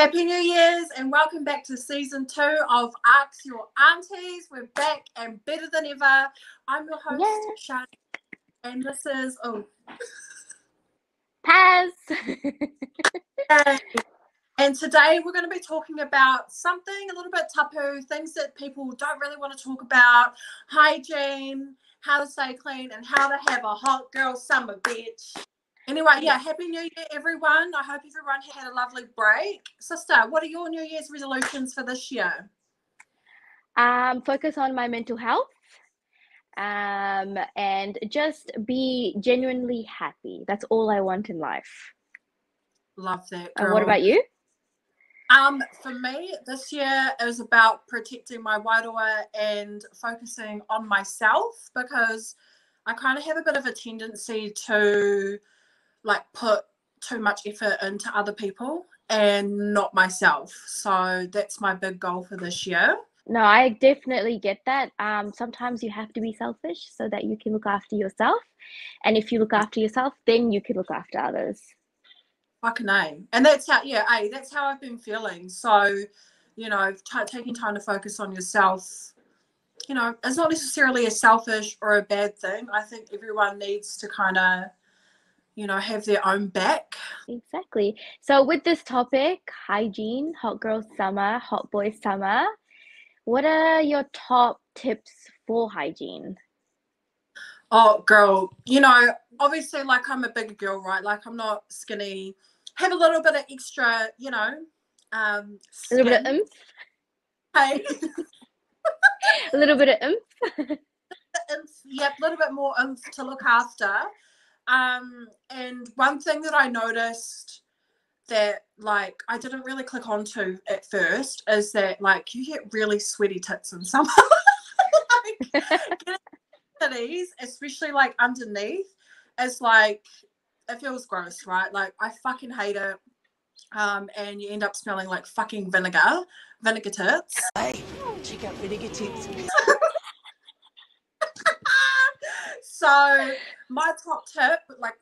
Happy New Year's and welcome back to season 2 of Arx Ur Aunties. We're back and better than ever. I'm your host, Chardé, and this is Paz. And today we're going to be talking about something a little bit tapu, things that people don't really want to talk about, hygiene, how to stay clean, and how to have a hot girl summer, bitch. Anyway, Happy New Year, everyone. I hope everyone had a lovely break. Sister, what are your New Year's resolutions for this year? Focus on my mental health, and just be genuinely happy. That's all I want in life. Love that, girl. What about you? For me, this year is about protecting my wairoa and focusing on myself, because I kind of have a bit of a tendency to put too much effort into other people and not myself. So that's my big goal for this year. No, I definitely get that. Sometimes you have to be selfish so that you can look after yourself. And if you look after yourself, then you can look after others. Fucking A. And that's how, that's how I've been feeling. So, taking time to focus on yourself, it's not necessarily a selfish or a bad thing. I think everyone needs to kind of, have their own back. Exactly. So with this topic, hygiene, hot girl summer, hot boy summer, what are your top tips for hygiene? Oh, girl, obviously, I'm a bigger girl, right? I'm not skinny. Have a little bit of extra, A little bit of oomph. Hey. A little bit of oomph. Yep, a little bit more oomph to look after. And one thing that I noticed that I didn't really click onto at first is that you get really sweaty tits in summer. Titties, especially underneath, is it feels gross, right? I fucking hate it. And you end up smelling like fucking vinegar tits. Hey, check out vinegar tits. So my top tip,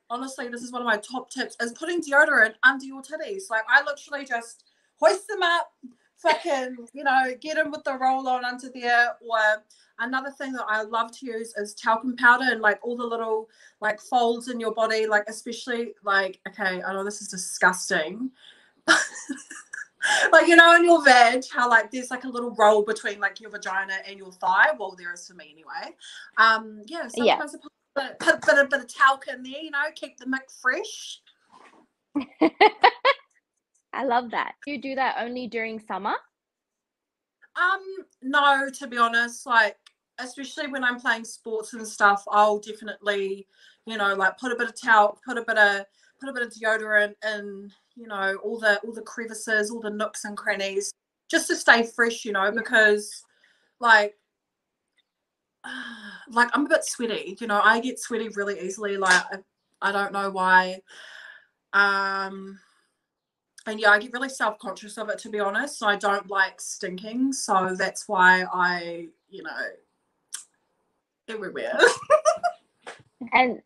honestly, this is one of my top tips, is putting deodorant under your titties. I literally just hoist them up, fucking, get them with the roll on under there. Or another thing that I love to use is talcum powder and all the little folds in your body, especially okay, I know this is disgusting. In your veg, how there's a little roll between your vagina and your thigh. Well, there is for me anyway. Sometimes I put a bit of talc in there, keep the mick fresh. I love that. Do you do that only during summer? No, to be honest, especially when I'm playing sports and stuff, I'll definitely, put a bit of talc, put a bit of deodorant in, all the crevices, all the nooks and crannies, just to stay fresh, because I'm a bit sweaty, I get sweaty really easily. I don't know why. And I get really self-conscious of it, to be honest. So I don't like stinking. So that's why I, everywhere. And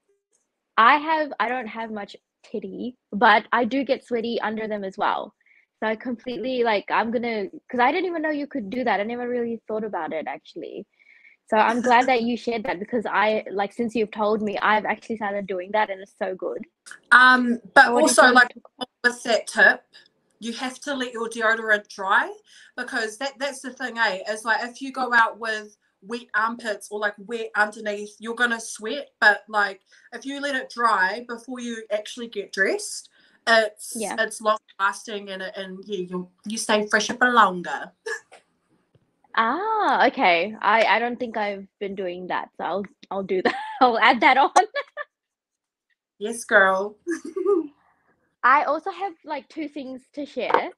I don't have much titty, but I do get sweaty under them as well. So I completely because I didn't even know you could do that. I never really thought about it actually. So I'm glad that you shared that, because I since you've told me, I've actually started doing that and it's so good. But also with that tip, you have to let your deodorant dry, because that's the thing, is if you go out with wet armpits or wet underneath, you're gonna sweat. But if you let it dry before you actually get dressed, it's long lasting, and you stay fresh a bit longer. Ah, okay. I don't think I've been doing that, so I'll do that. I'll add that on. Yes, girl. I also have two things to share,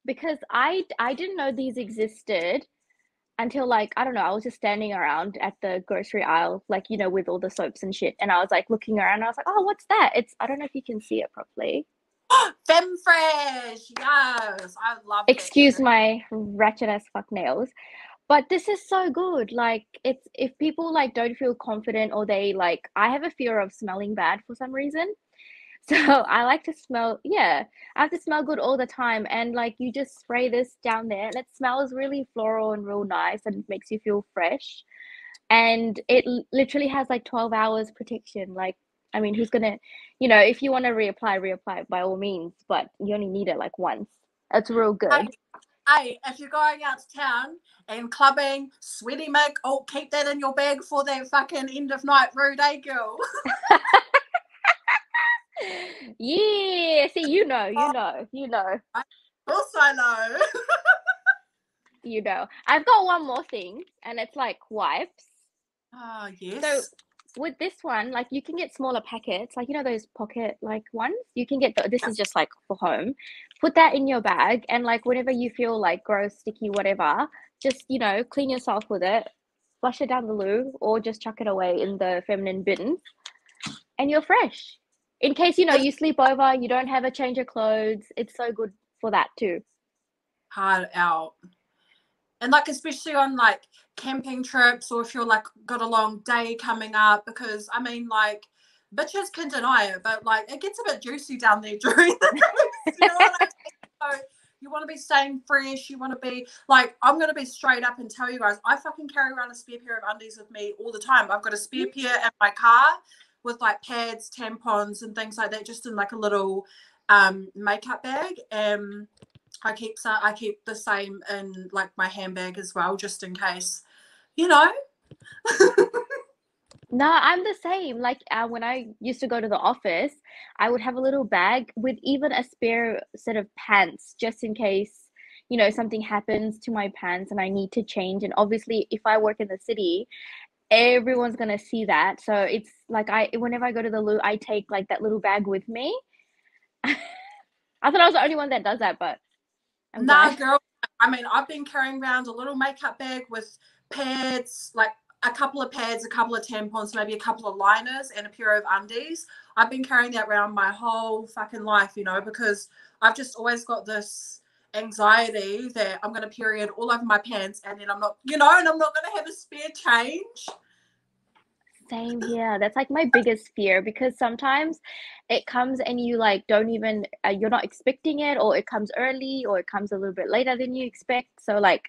because I didn't know these existed until I don't know, I was just standing around at the grocery aisle, with all the soaps and shit, and I was looking around and I was like, oh, what's that? I don't know if you can see it properly. Femme fresh, yes, I love it. Excuse my ratchet ass fuck nails, but this is so good. It's, if people don't feel confident, or they I have a fear of smelling bad for some reason. So I like to smell, yeah, I have to smell good all the time. And like you just spray this down there and it smells really floral and real nice and makes you feel fresh. And it literally has like 12 hours protection. Like, I mean, who's gonna, if you want to reapply by all means, but you only need it like once. It's real Hey, good. hey, if you're going out to town and clubbing, sweaty Mick, oh, keep that in your bag for that fucking end of night rude, eh, girl? Yeah, see, Of course I know. I've got one more thing, and it's like wipes. Oh, So yes. with this one, like you can get smaller packets, like those pocket like ones. You can get this is just like for home. Put that in your bag, and like whenever you feel like gross, sticky, whatever, just clean yourself with it, flush it down the loo, or just chuck it away in the feminine bin, and you're fresh. In case It's you sleep over, you don't have a change of clothes. It's so good for that too. hard out. And like especially on like camping trips, or if you're like got a long day coming up, because I mean like bitches can deny it, but like it gets a bit juicy down there during the cruise, you know what I mean? So you want to be staying fresh, you want to be like, I'm going to be straight up and tell you guys, I fucking carry around a spare pair of undies with me all the time. I've got a spare pair in my car with like pads, tampons and things like that, just in like a little makeup bag. I keep the same in like my handbag as well, just in case, you know. No, I'm the same. Like when I used to go to the office, I would have a little bag with even a spare set of pants just in case, something happens to my pants and I need to change. And obviously, if I work in the city, everyone's gonna see that. So it's like whenever I go to the loo, I take like that little bag with me. I thought I was the only one that does that, but I'm Nah, glad. girl. I mean, I've been carrying around a little makeup bag with pads, like a couple of pads, a couple of tampons, maybe a couple of liners, and a pair of undies. I've been carrying that around my whole fucking life, because I've just always got this anxiety that I'm going to period all over my pants, and then I'm not, and I'm not going to have a spare change. Same here. That's like my biggest fear because sometimes it comes and you like don't even you're not expecting it, or it comes early, or it comes a little bit later than you expect. So like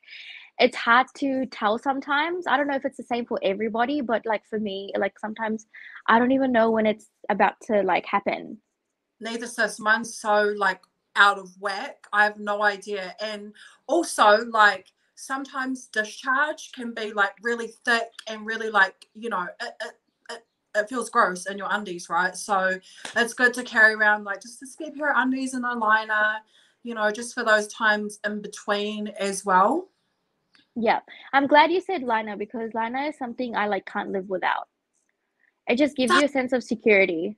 it's hard to tell sometimes. I don't know if it's the same for everybody, but like for me, like sometimes I don't even know when it's about to like happen. Neither sis. Mine's so like out of whack. I have no idea. And also like sometimes discharge can be like really thick and really like, it feels gross in your undies, right? So it's good to carry around like just a spare pair of undies and a liner, just for those times in between as well. Yeah. I'm glad you said liner because liner is something I like can't live without. It just gives you a sense of security.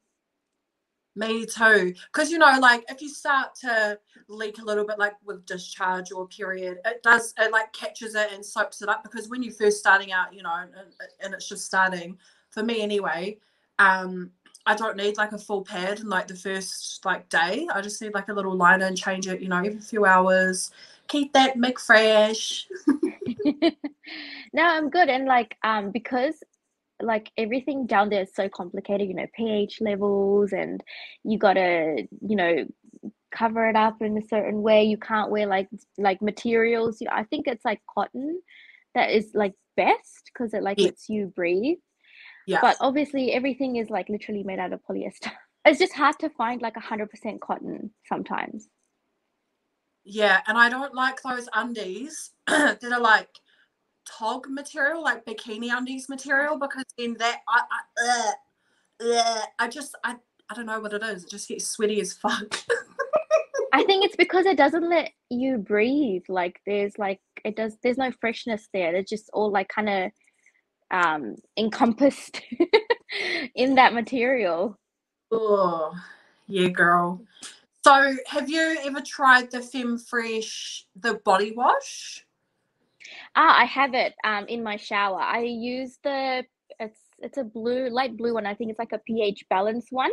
Me too. Because, like if you start to leak a little bit, like with discharge or period, it like catches it and soaks it up. Because when you're first starting out, and it's just starting, for me anyway, I don't need like a full pad in like the first like day. I just need like a little liner and change it, every few hours. Keep that mick fresh. No, I'm good. And like, because like everything down there is so complicated, pH levels, and you gotta, cover it up in a certain way. You can't wear like materials. I think it's like cotton that is like best because it like Yeah. lets you breathe. Yeah. But obviously everything is like literally made out of polyester. It's just hard to find like 100% cotton sometimes. Yeah. And I don't like those undies that are like tog material, like bikini undies material, because in that I don't know what it is. It just gets sweaty as fuck. I think it's because it doesn't let you breathe. Like there's no freshness there. It's just all like kind of encompassed in that material. Oh, yeah, girl. So have you ever tried the Femme Fresh, the body wash? I have it in my shower. I use it's a light blue one. I think it's like a pH balance one.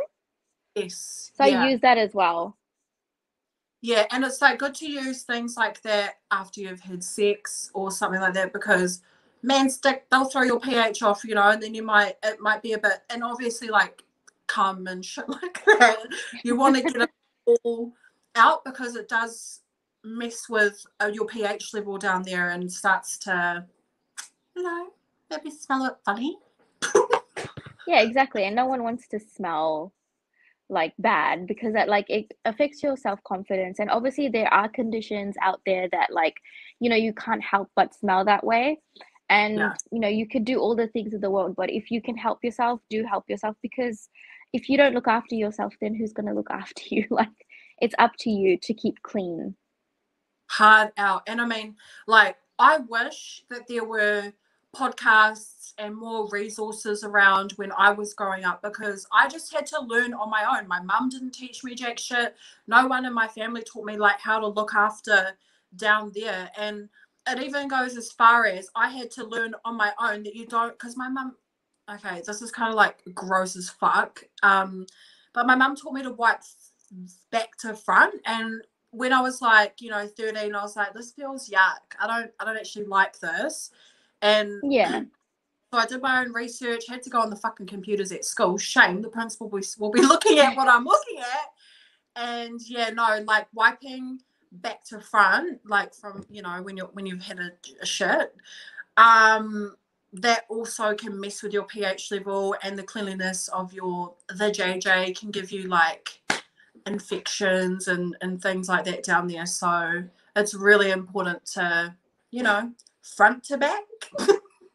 Yes. So I Yeah. use that as well. Yeah, and it's like good to use things like that after you've had sex or something like that, because they'll throw your pH off, and then it might be a bit, and obviously like cum and shit like that. You want to get it all out because it does mess with your pH level down there and starts to, maybe smell it funny. Yeah, exactly. And no one wants to smell like bad because that like it affects your self-confidence. And obviously there are conditions out there that like, you can't help but smell that way. And you could do all the things in the world, but if you can help yourself, do help yourself, because if you don't look after yourself, then who's going to look after you? Like, it's up to you to keep clean. Hard out. And I mean, like, I wish that there were podcasts and more resources around when I was growing up, because I just had to learn on my own. My mum didn't teach me jack shit. No one in my family taught me like how to look after down there. And it even goes as far as I had to learn on my own that you don't, because my mum, okay, this is kind of like gross as fuck. But my mum taught me to wipe back to front, and when I was like, 13, I was like, this feels yuck. I don't actually like this. And yeah, so I did my own research, had to go on the fucking computers at school. Shame, the principal will be looking at what I'm looking at. And like wiping back to front, like from, when you've had a shit, that also can mess with your pH level, and the cleanliness of the JJ can give you like infections and things like that down there. So it's really important to, front to back.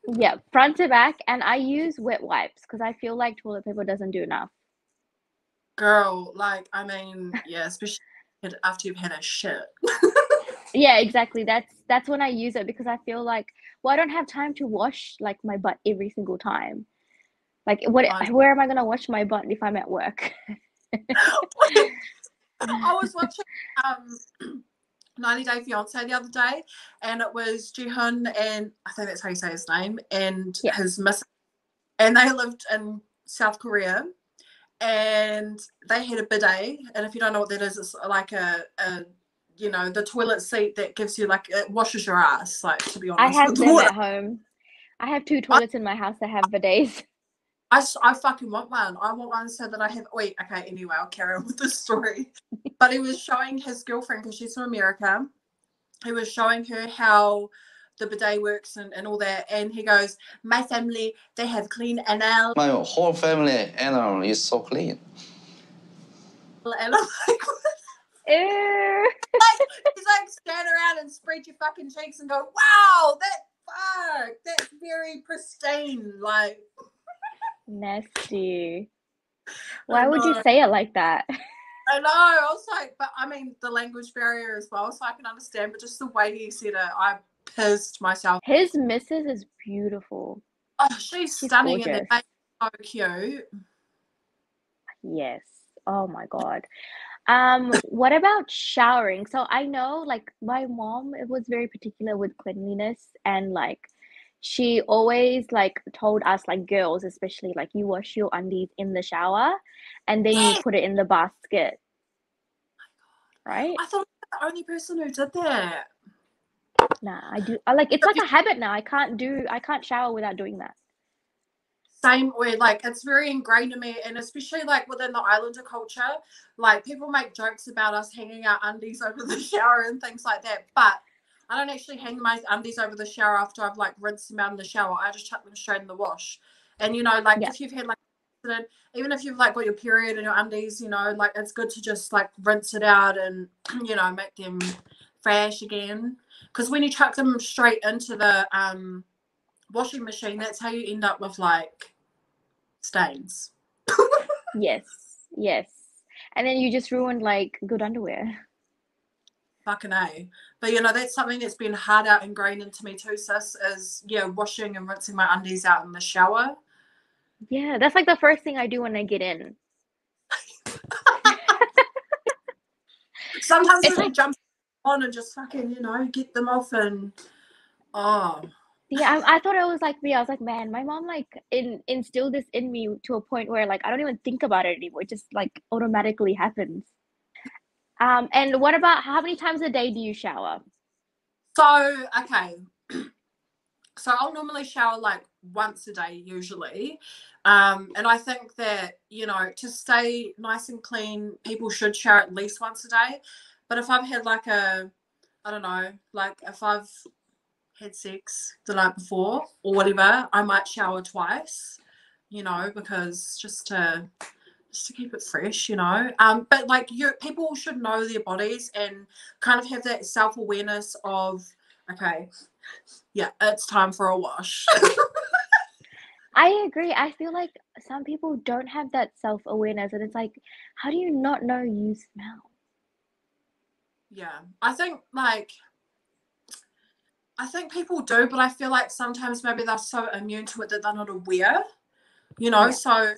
yeah, front to back. And I use wet wipes because I feel like toilet paper doesn't do enough. Girl, like, I mean, yeah, especially after you've had a shit. Yeah, exactly. That's when I use it, because I feel like, well, I don't have time to wash like my butt every single time. Like, where am I gonna wash my butt if I'm at work? I was watching 90 Day Fiance the other day, and it was Jihoon, and I think that's how you say his name, and his miss, and they lived in South Korea, and they had a bidet. And if you don't know what that is, it's like a the toilet seat that gives you, like, it washes your ass, like, to be honest. I have them at home. I have 2 toilets in my house that have bidets. I fucking want one. I want one so that I have. Wait, okay. Anyway, I'll carry on with the story. But he was showing his girlfriend, because she's from America. He was showing her how the bidet works and all that, and he goes, "My family, they have clean anal." My whole family anal is so clean. And I'm like, Ew. he's like, stand around and spread your fucking cheeks and go, "Wow, that's very pristine." Like, Nasty. Why would you say it like that? I know. I was like, but I mean, the language barrier as well, so I can understand. But just the way he said it, I pissed myself. His missus is beautiful. Oh, she's stunning, gorgeous. and they're so cute. Yes. Oh my God. What about showering? So I know like my mom, it was very particular with cleanliness, and like she always like told us, like girls especially, like you wash your undies in the shower and then you put it in the basket. Right? I thought I was the only person who did that. Nah, I do. I like, it's like a habit now. I can't shower without doing that. Same way, like, it's very ingrained in me, and especially like within the Islander culture, like people make jokes about us hanging our undies over the shower and things like that, but I don't actually hang my undies over the shower after I've like rinsed them out in the shower. I just chuck them straight in the wash. And like if you've had like an accident, even if you've like got your period in your undies, like it's good to just like rinse it out and make them fresh again, because when you chuck them straight into the washing machine, that's how you end up with like stains. Yes. And then you just ruined like good underwear. Fucking A. But that's something that's been hard out ingrained into me too, sis, is washing and rinsing my undies out in the shower. Yeah, that's like the first thing I do when I get in. Sometimes I like, jump on and just fucking, get them off, and Yeah, I thought it was like me. I was like, man, my mom like instilled this in me to a point where like I don't even think about it anymore. It just like automatically happens. And what about how many times a day do you shower? So, okay. So I'll normally shower like once a day usually. And I think that, you know, to stay nice and clean, people should shower at least once a day. But if I've had like I don't know, like if I've had sex the night before or whatever, I might shower twice, you know, because just to keep it fresh, you know. But like people should know their bodies and kind of have that self-awareness of, okay, yeah, it's time for a wash. I agree. I feel like some people don't have that self-awareness, and it's like, how do you not know you smell? Yeah, I think people do, but I feel like sometimes maybe they're so immune to it that they're not aware, you know. Yeah. So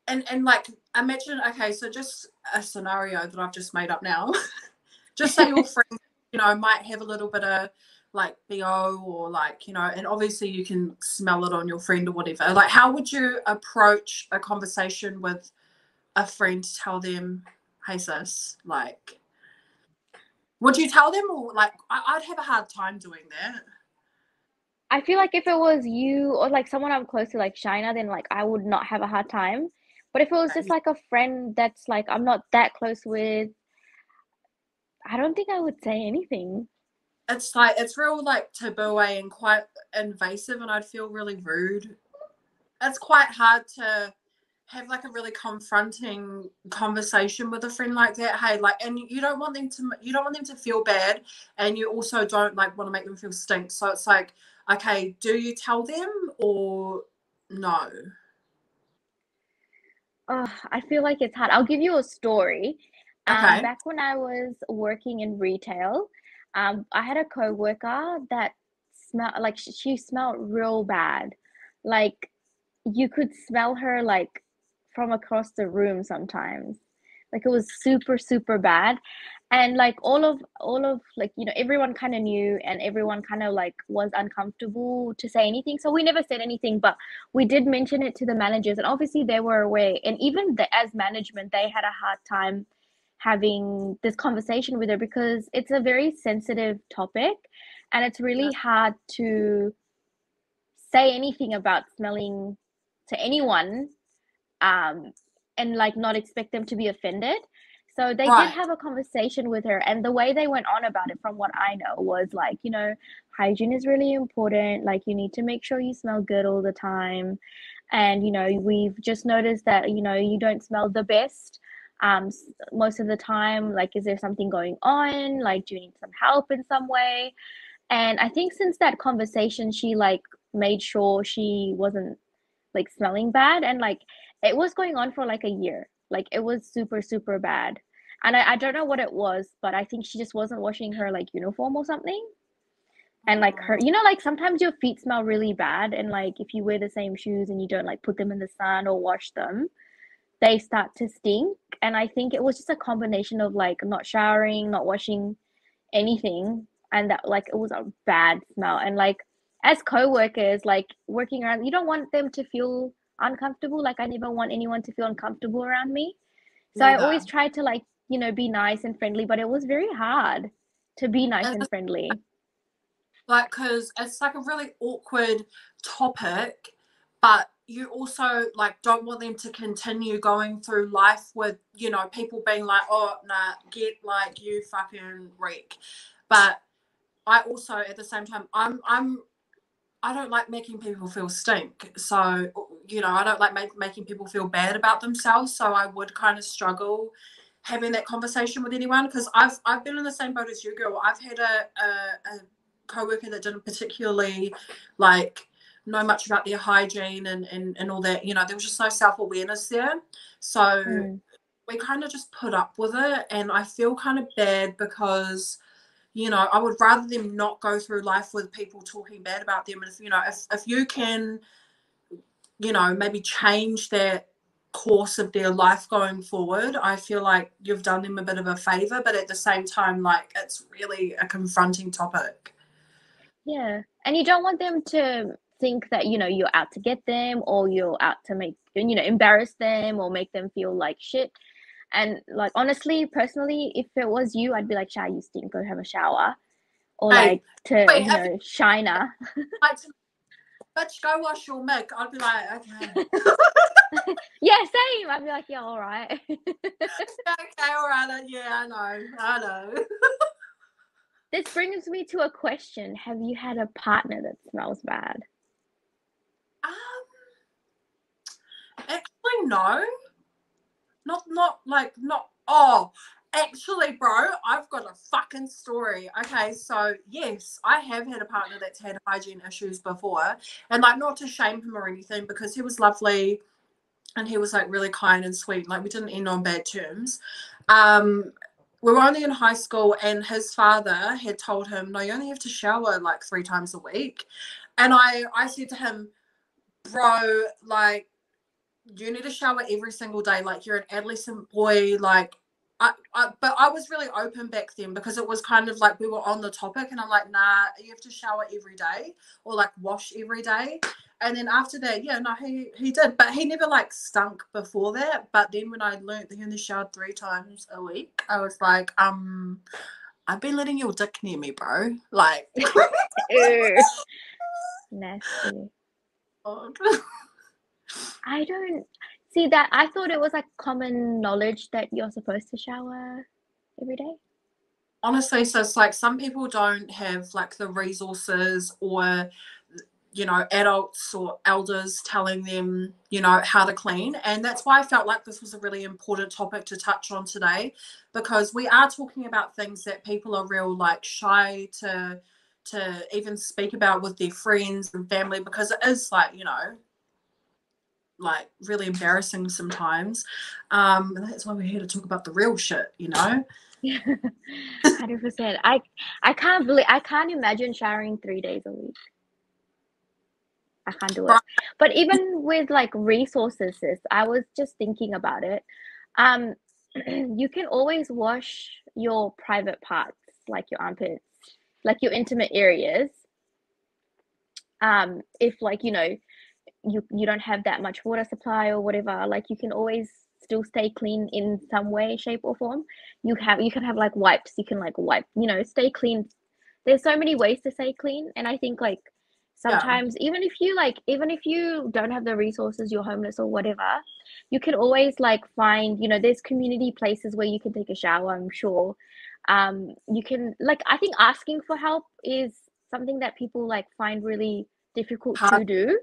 and like imagine, okay, so just a scenario that I've just made up now. Just say your friend, you know, might have a little bit of like BO or like, you know, and obviously you can smell it on your friend or whatever. Like, how would you approach a conversation with a friend to tell them, hey sis, like, would you tell them, or like I'd have a hard time doing that. I feel like if it was you or like someone I'm close to, like Shina, then like I would not have a hard time. But if it was just like a friend that's like I'm not that close with, I don't think I would say anything. It's like it's real like taboo and quite invasive, and I'd feel really rude. It's quite hard to have like a really confronting conversation with a friend like that. Hey, like, and you don't want them to feel bad, and you also don't like want to make them feel stink. So it's like, okay, do you tell them or no? Oh, I feel like it's hard. I'll give you a story. Okay. Back when I was working in retail, I had a coworker that smelled like she smelled real bad. Like you could smell her like from across the room sometimes. Like it was super, super bad. And like all of like, everyone kind of knew and everyone kind of like was uncomfortable to say anything. So we never said anything, but we did mention it to the managers and obviously they were aware. And even as management, they had a hard time having this conversation with her because it's a very sensitive topic and it's Yeah. really hard to say anything about smelling to anyone, um and like not expect them to be offended. So they did Right. have a conversation with her, and the way they went on about it, from what I know, was like, hygiene is really important. Like, you need to make sure you smell good all the time. And, we've just noticed that, you don't smell the best most of the time. Like, is there something going on? Like, do you need some help in some way? And I think since that conversation, she like made sure she wasn't like smelling bad. And like it was going on for like a year. Like it was super, super bad. And I don't know what it was, but I think she just wasn't washing her like uniform or something. And like her, Oh, like sometimes your feet smell really bad. And like if you wear the same shoes and you don't like put them in the sun or wash them, they start to stink. And I think it was just a combination of like not showering, not washing anything, and that like it was a bad smell. And like as co-workers, like working around, you don't want them to feel uncomfortable. Like I never want anyone to feel uncomfortable around me. So I always neither. try to like, be nice and friendly, but it was very hard to be nice and It's friendly. like, because it's like a really awkward topic, but you also like don't want them to continue going through life with, you know, people being like, oh nah, get like you fucking wreck. But I also at the same time I don't like making people feel stink. So, you know, I don't like making people feel bad about themselves. So I would kind of struggle having that conversation with anyone, because I've been in the same boat as you, girl. I've had a coworker that didn't particularly like know much about their hygiene and all that. You know, there was just no self-awareness there. So Mm. we kind of just put up with it. And I feel kind of bad because, you know, I would rather them not go through life with people talking bad about them. And if, you know, if you can, you know, maybe change their course of their life going forward, I feel like you've done them a bit of a favor. But at the same time, like, it's really a confronting topic. Yeah. And you don't want them to think that, you're out to get them or you're out to make, embarrass them or make them feel like shit. And like honestly, personally, if it was you, I'd be like, Shy, you stink, go have a shower. or Hey, like to, wait, you know, shiner. like, bitch, go wash your mic. I'd be like, okay. Yeah, same. I'd be like, yeah, all right. Okay, all right. Yeah, I know. This brings me to a question. Have you had a partner that smells bad? Um, actually, no. Not. Oh, actually, bro, I've got a fucking story. Okay, so yes, I have had a partner that's had hygiene issues before, and like not to shame him or anything because he was lovely and he was like really kind and sweet. Like we didn't end on bad terms. We were only in high school, and his father had told him, "No, you only have to shower like 3 times a week." And I said to him, "Bro, like." You need to shower every single day. Like you're an adolescent boy. Like but I was really open back then because it was kind of like we were on the topic, and I'm like, nah, you have to shower every day or like wash every day. And then after that, yeah, no, he did, but he never like stunk before that. But then when I learned that he only showered 3 times a week, I was like, I've been letting your dick near me, bro. Like, Ew, nasty. I don't see that. I thought it was like common knowledge that you're supposed to shower every day. Honestly, so it's like some people don't have like the resources or adults or elders telling them how to clean, and that's why I felt like this was a really important topic to touch on today, because we are talking about things that people are real like shy to even speak about with their friends and family, because it is like really embarrassing sometimes. And that's why we're here to talk about the real shit. 100%. I can't imagine showering 3 days a week. I can't do it. Right. But even with like resources, sis, I was just thinking about it. You can always wash your private parts, like your armpits, like your intimate areas. If like, you don't have that much water supply or whatever, like you can always still stay clean in some way, shape, or form. You can have like wipes. You can like wipe, stay clean. There's so many ways to stay clean, and I think like Yeah. sometimes even if you don't have the resources, you're homeless or whatever, you can always like find, there's community places where you can take a shower, I'm sure. You can like, I think asking for help is something that people like find really difficult to do.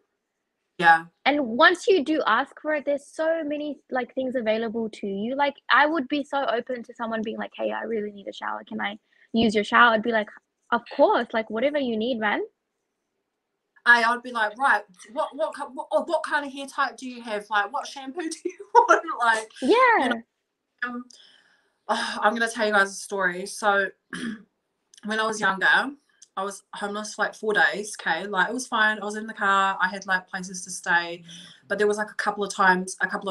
Yeah. And once you do ask for it, there's so many like things available to you. Like I would be so open to someone being like, hey, I really need a shower, can I use your shower? I'd be like, of course, like whatever you need, man. I'd be like, right, what kind of hair type do you have? Like, what shampoo do you want? Like, Yeah. I'm gonna tell you guys a story. So, when I was younger, I was homeless for like 4 days. Okay, like it was fine. I was in the car. I had like places to stay, but there was like a couple of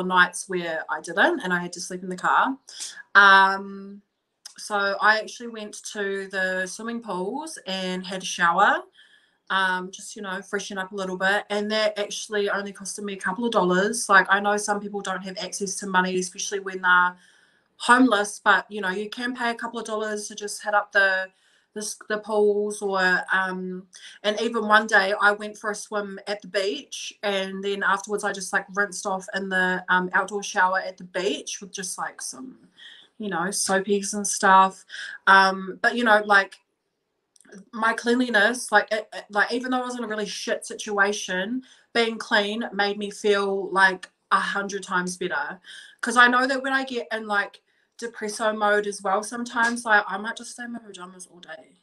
nights where I didn't, and I had to sleep in the car. So I actually went to the swimming pools and had a shower. Just freshen up a little bit, and that actually only costed me a couple of dollars. Like I know some people don't have access to money, especially when they're homeless, but you can pay a couple of dollars to just hit up the pools, or and even one day I went for a swim at the beach, and then afterwards I just like rinsed off in the outdoor shower at the beach with just like some soapies and stuff. But like my cleanliness, like even though I was in a really shit situation, being clean made me feel like 100 times better, because I know that when I get in like depresso mode as well, sometimes like I might just stay in my pajamas all day,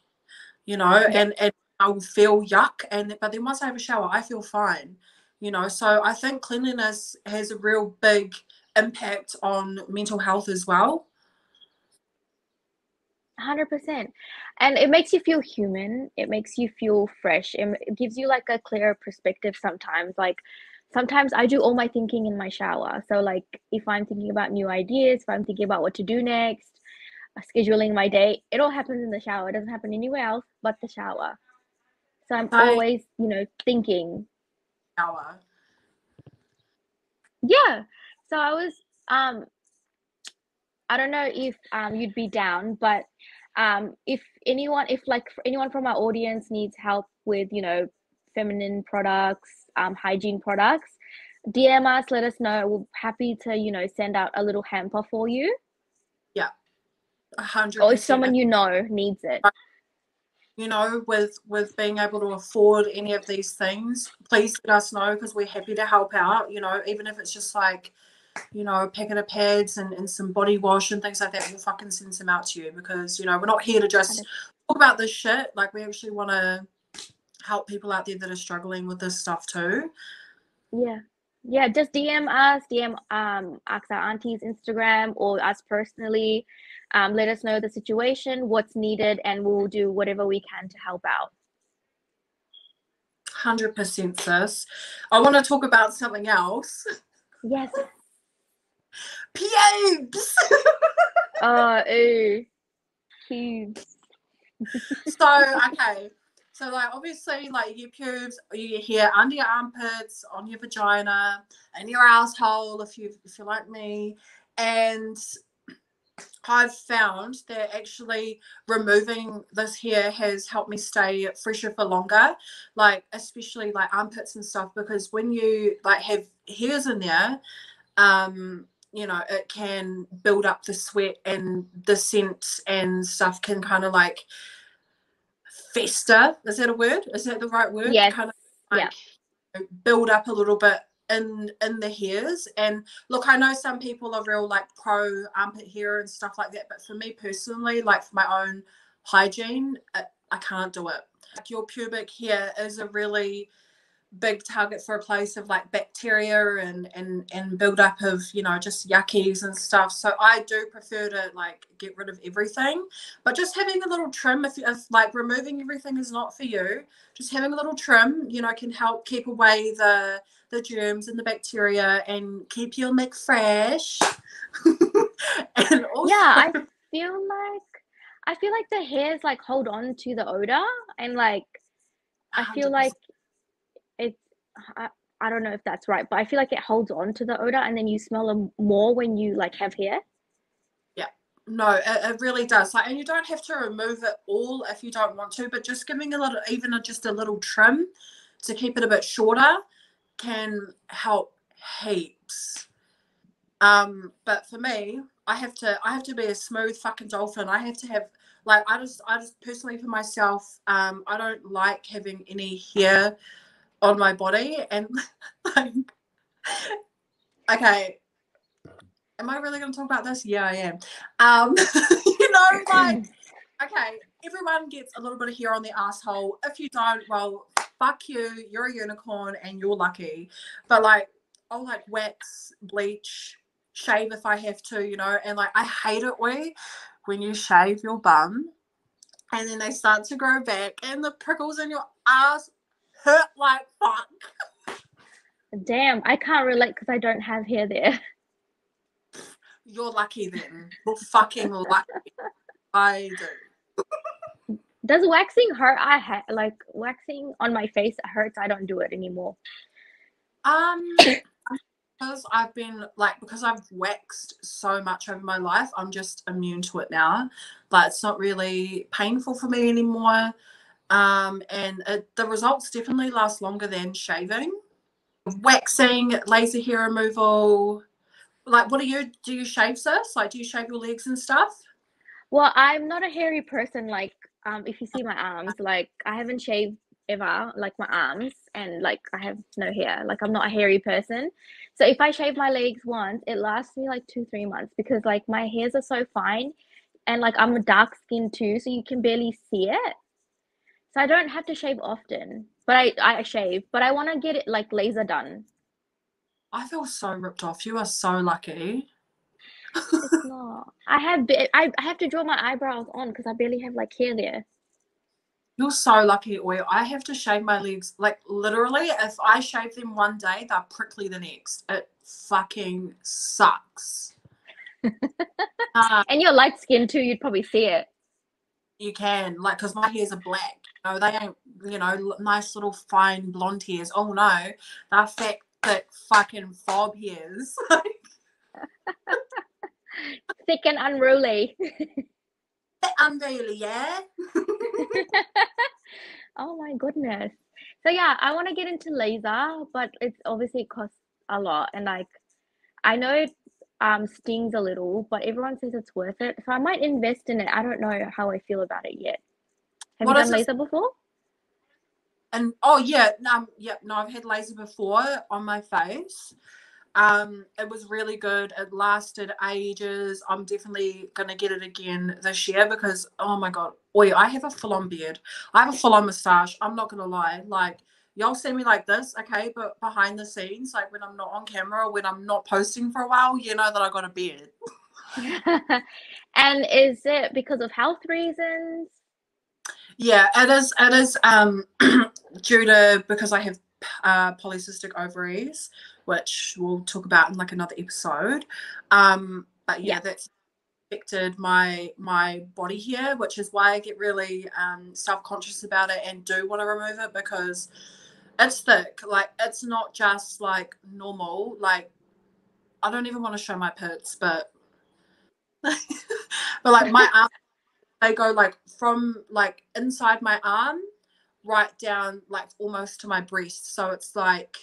Yeah. and I'll feel yuck, but then once I have a shower I feel fine, so I think cleanliness has a real big impact on mental health as well. 100%. And it makes you feel human. It makes you feel fresh. It gives you like a clearer perspective sometimes. Like sometimes I do all my thinking in my shower. So like if I'm thinking about new ideas, if I'm thinking about what to do next, scheduling my day, it all happens in the shower. It doesn't happen anywhere else but the shower. So I'm I always, thinking. shower. Yeah. So I was I don't know if you'd be down, but If like anyone from our audience needs help with, you know, feminine products, hygiene products, DM us, let us know. We're happy to, you know, send out a little hamper for you. Yeah, 100%. Or if someone you know needs it. You know, with being able to afford any of these things, please let us know, because we're happy to help out. You know, even if it's just like, you know, a packet of pads and some body wash and things like that, we'll fucking send some out to you, because, you know, we're not here to just talk about this shit. Like, we actually want to help people out there that are struggling with this stuff too. Yeah, just DM us, DM Arx Ur Aunties Instagram, or us personally. Let us know the situation, what's needed, and we'll do whatever we can to help out. 100%, sis. I want to talk about something else. Yes. Pubes. Ew. Pubes. So, okay. So, like, obviously, like, you get pubes, you get hair under your armpits, on your vagina, in your asshole, if you're like me. And I've found that actually removing this hair has helped me stay fresher for longer, like, especially like armpits and stuff, because when you like have hairs in there, you know, it can build up the sweat, and the scent and stuff can kind of like fester. Is that a word? Is that the right word? Yes. Kind of like build up a little bit in the hairs. And look, I know some people are real like pro armpit hair and stuff like that, but for me personally, like for my own hygiene, I can't do it. Like, your pubic hair is a really big target for a place of like bacteria and build up of, you know, just yuckies and stuff. So I do prefer to like get rid of everything, but just having a little trim, if like removing everything is not for you, just having a little trim, you know, can help keep away the germs and the bacteria and keep your neck fresh. And also, yeah, I feel like the hairs like hold on to the odor, and like I feel 100%. like it's I don't know if that's right, but I feel like it holds on to the odor, and then you smell them more when you like have hair. Yeah, no, it really does. Like, and you don't have to remove it all if you don't want to, but just giving a little, even just a little trim to keep it a bit shorter can help heaps. But for me, I have to be a smooth fucking dolphin. I have to have, like, I just personally for myself, I don't like having any hair on my body. And like, okay, am I really going to talk about this? Yeah, I am. You know, like, okay, everyone gets a little bit of hair on their asshole. If you don't, well, fuck you. You're a unicorn and you're lucky. But like, I'll like wax, bleach, shave if I have to, you know. And like, I hate it when you shave your bum and then they start to grow back and the prickles in your ass hurt like fuck. Damn, I can't relate because I don't have hair there. You're lucky then. You're fucking lucky. I do. Does waxing hurt? Like waxing on my face hurts. I don't do it anymore. Because I've waxed so much over my life, I'm just immune to it now. Like, it's not really painful for me anymore. And the results definitely last longer than shaving. Waxing, laser hair removal. Like, do you shave, sis? Like, do you shave your legs and stuff? Well, I'm not a hairy person. Like, if you see my arms, like I haven't shaved ever, like my arms, and like I have no hair. Like I'm not a hairy person. So if I shave my legs once, it lasts me like 2-3 months because like my hairs are so fine, and like I'm a dark skin too, so you can barely see it. So I don't have to shave often, but I shave. But I want to get it like laser done. I feel so ripped off. You are so lucky. It's not. I have to draw my eyebrows on because I barely have like hair there. You're so lucky, Oi. I have to shave my legs. Like, literally, if I shave them one day, they're prickly the next. It fucking sucks. And you're light skinned too, you'd probably see it. You can, like, because my hairs are black. You know, they ain't, you know, nice little fine blonde hairs. Oh, no. They're fat, thick fucking fob hairs. Thick and unruly. unreal, yeah. Oh my goodness. So yeah, I want to get into laser, but it's obviously it costs a lot, and like I know it stings a little, but everyone says it's worth it. So I might invest in it. I don't know how I feel about it yet. Have you What done is it? laser before? And oh yeah, no, I've had laser before on my face. It was really good. It lasted ages. I'm definitely gonna get it again this year because oh my god, oi, I have a full-on beard. I have a full-on moustache. I'm not gonna lie. Like y'all see me like this, okay, but behind the scenes, like when I'm not on camera, when I'm not posting for a while, you know that I got a beard. And is it because of health reasons? Yeah, it is. It is due to because I have polycystic ovaries, which we'll talk about in like another episode. But yeah, Yeah. that's affected my body hair, which is why I get really self-conscious about it and do want to remove it because it's thick. Like it's not just like normal. Like I don't even want to show my pits, but but like my arm, they go like from like inside my arm right down like almost to my breast. So it's like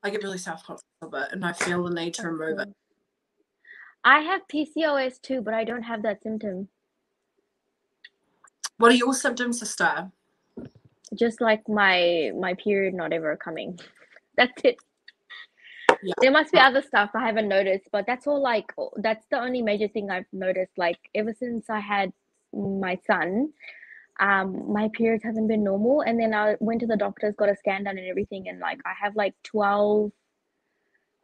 I get really self-conscious of it and I feel the need to Of remove it. course. I have PCOS too, but I don't have that symptom. What are your symptoms, sister? Just like my period not ever coming. That's it. Yeah. There must be other stuff I haven't noticed, but that's all like that's the only major thing I've noticed. Like ever since I had my son, my periods haven't been normal. And then I went to the doctors, got a scan done and everything, and like I have like 12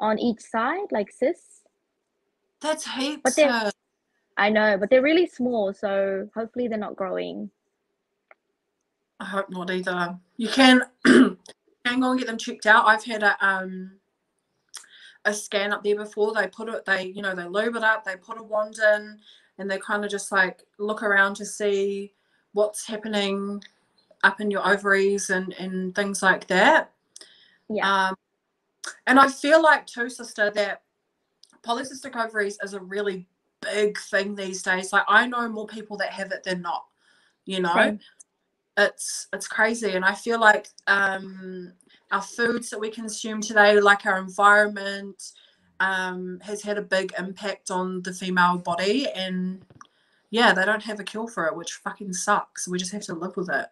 on each side, like cysts. That's But heaps. I know, but they're really small, so hopefully they're not growing. I hope not either. You can can go and get them checked out. I've had a scan up there before. They put it, they lube it up, they put a wand in, and they kind of just like look around to see what's happening up in your ovaries and things like that. Yeah. And I feel like too, sister, that polycystic ovaries is a really big thing these days. Like I know more people that have it than not. You know, Same. it's crazy, and I feel like our foods that we consume today, like our environment, has had a big impact on the female body, and yeah, they don't have a cure for it, which fucking sucks. We just have to live with it.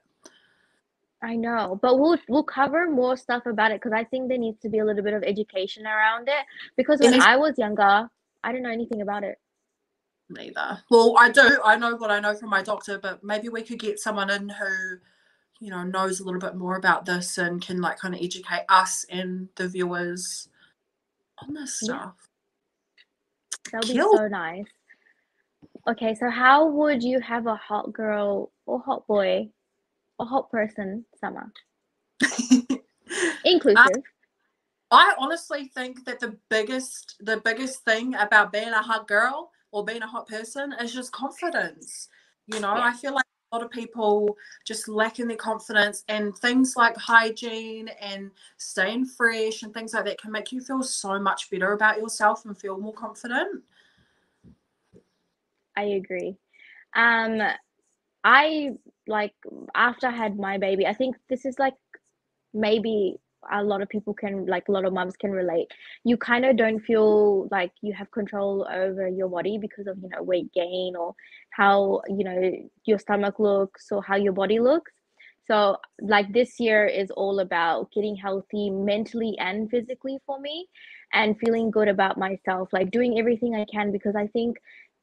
I know, but we'll cover more stuff about it because I think there needs to be a little bit of education around it. Because when And I was younger, I didn't know anything about it. neither. Well, I do. I know what I know from my doctor, but maybe we could get someone in who, knows a little bit more about this and can like kind of educate us and the viewers on this Yeah, stuff. that would be Kill. so nice. Okay, so how would you have a hot girl or hot boy or hot person summer? Inclusive. I honestly think that the biggest thing about being a hot girl or being a hot person is just confidence. Yeah. I feel like a lot of people just lack in their confidence, and things like hygiene and staying fresh and things like that can make you feel so much better about yourself and feel more confident. I agree. Um, I like after I had my baby, I think this is like maybe a lot of people can like a lot of moms can relate. You kind of don't feel like you have control over your body because of, weight gain or how, your stomach looks or how your body looks. So like this year is all about getting healthy mentally and physically for me and feeling good about myself, like doing everything I can because I think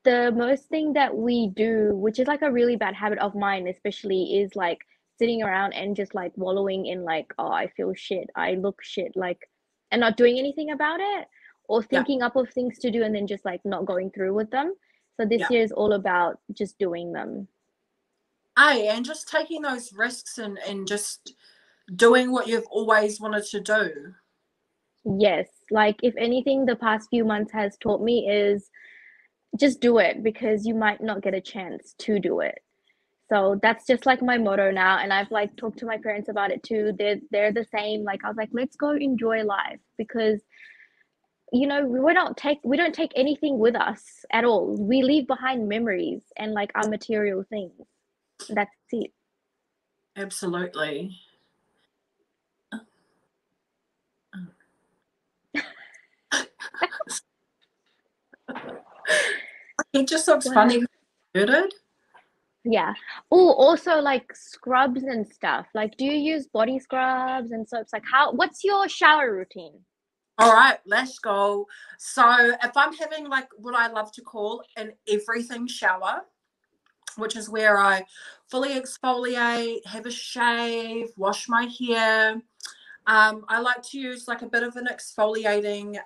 the most thing that we do, which is like a really bad habit of mine, especially, is like sitting around and just like wallowing in like, oh, I feel shit, I look shit, like, and not doing anything about it or Yeah, thinking up of things to do and then just like not going through with them. So this yeah. year is all about just doing them. And just taking those risks and just doing what you've always wanted to do. Yes, like if anything, the past few months has taught me is just do it because you might not get a chance to do it. So that's just like my motto now. And I've like talked to my parents about it too. They're the same. Like I was like, let's go enjoy life because you know, we don't take anything with us at all. We leave behind memories and like our material things. That's it. Absolutely. It just looks funny. Muted. Yeah. Oh, also like scrubs and stuff. Like, do you use body scrubs and soaps? Like, what's your shower routine? All right, let's go. So if I'm having like what I love to call an everything shower, which is where I fully exfoliate, have a shave, wash my hair. I like to use like a bit of an exfoliating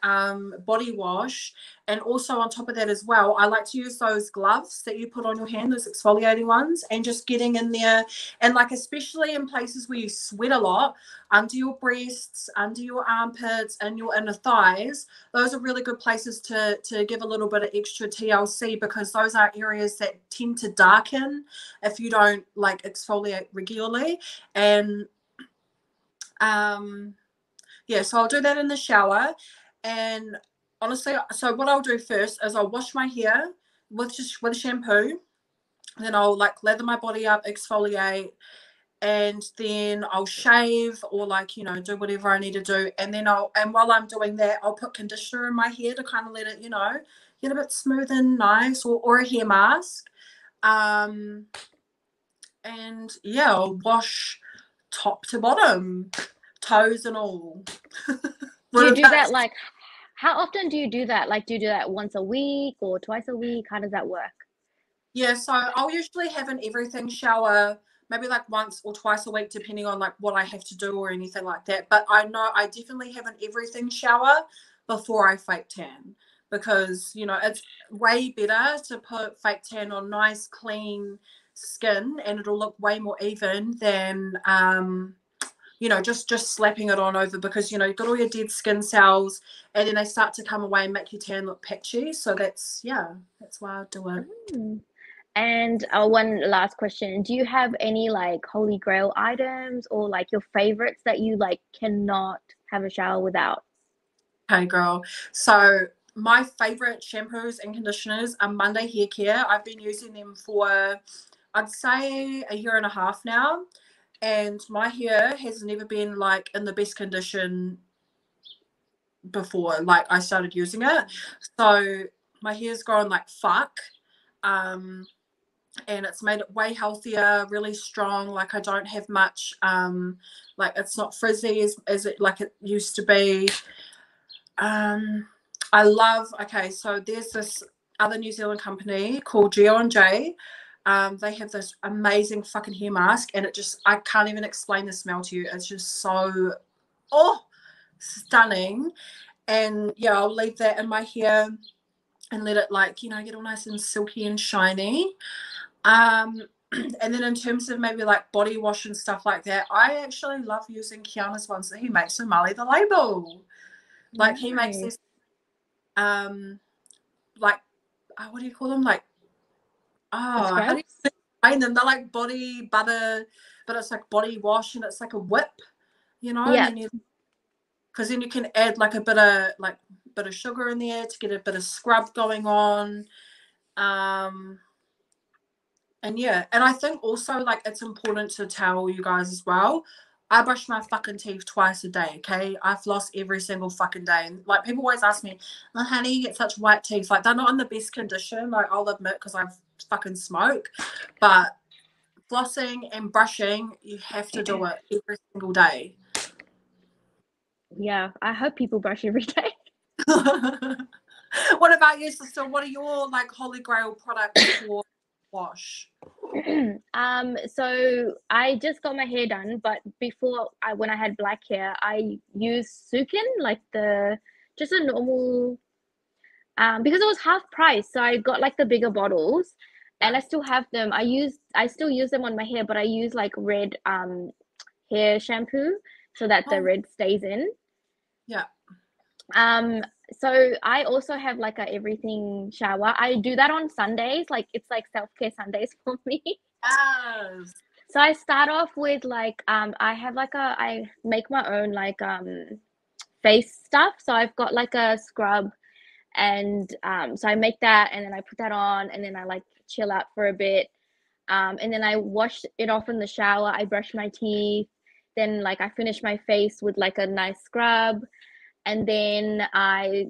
body wash. And also on top of that as well, I like to use those gloves that you put on your hand, those exfoliating ones, and just getting in there. And like, especially in places where you sweat a lot, under your breasts, under your armpits, and your inner thighs, those are really good places to give a little bit of extra TLC, because those are areas that tend to darken if you don't like exfoliate regularly. And yeah, so I'll do that in the shower. And honestly, so what I'll do first is I'll wash my hair with shampoo. Then I'll like lather my body up, exfoliate, and then I'll shave, or like, you know, do whatever I need to do. And then while I'm doing that, I'll put conditioner in my hair to kind of let it, you know, get a bit smooth and nice, or a hair mask. And yeah, I'll wash top to bottom, toes and all. Do you do that like, how often do you do that? Like, do you do that once a week or twice a week? How does that work? Yeah, so I'll usually have an everything shower, maybe like once or twice a week, depending on like what I have to do or anything like that. But I know I definitely have an everything shower before I fake tan, because, you know, it's way better to put fake tan on nice, clean skin, and it'll look way more even than you know, just slapping it on over, because, you know, you've got all your dead skin cells, and then they start to come away and make your tan look patchy. So that's why I do it. And one last question. Do you have any like holy grail items or like your favorites that you like cannot have a shower without? Okay, girl. So my favorite shampoos and conditioners are Monday Hair Care. I've been using them for, I'd say, a year and a half now. And my hair has never been like in the best condition before like I started using it. So my hair's grown like fuck. And it's made it way healthier, really strong. Like, I don't have much like, it's not frizzy as it like it used to be. I love, okay, so there's this other New Zealand company called G&J. They have this amazing fucking hair mask, and it just, I can't even explain the smell to you. It's just so stunning. And yeah, I'll leave that in my hair and let it, like, you know, get all nice and silky and shiny. And then in terms of maybe like body wash and stuff like that, I actually love using Kiana's ones that he makes with Mali the Label. Like, he makes this like what do you call them, like how do you explain them? They're like body butter, but it's like body wash, and it's like a whip, you know. Yeah. And then because then you can add like a bit of sugar in there to get a bit of scrub going on. And yeah, and I think also, like, it's important to tell you guys as well, I brush my fucking teeth twice a day, okay? I floss every single fucking day. And like, people always ask me, well, how do you get such white teeth? Like, they're not in the best condition, like, I'll admit, because I fucking smoke. But flossing and brushing, you have to do it every single day. Yeah, I hope people brush every day. What about you, sister? What are your like holy grail products for wash? So I just got my hair done, but before when I had black hair, I used Sukin, like just a normal, because it was half price, so I got like the bigger bottles, and I still have them. I still use them on my hair, but I use like red hair shampoo so that the red stays in. Yeah. So I also have like a everything shower. I do that on Sundays. Like, it's like self-care Sundays for me. Yes. So I start off with like I have like I make my own like face stuff. So I've got like a scrub, and so I make that, and then I put that on, and then I like chill out for a bit. And then I wash it off in the shower. I brush my teeth. Then like I finish my face with like a nice scrub, and then I